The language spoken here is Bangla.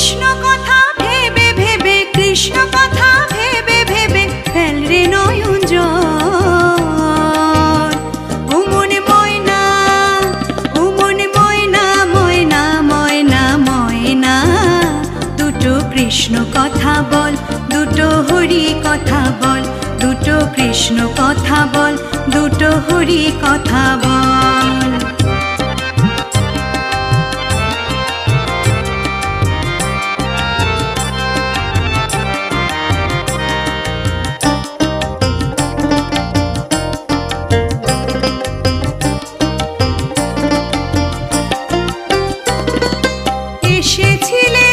কৃষ্ণ কথা ভেবে ভেবে, কৃষ্ণ কথা ভেবে ভেবে ফেল রে নয়ন জল। ও মনে ময়না, ও মনে ময়না, ময়না ময়না ময়না, দুটো কৃষ্ণ কথা বল, দুটো হরি কথা বল, দুটো কৃষ্ণ কথা বল, দুটো হরি কথা বল। এসেছিলে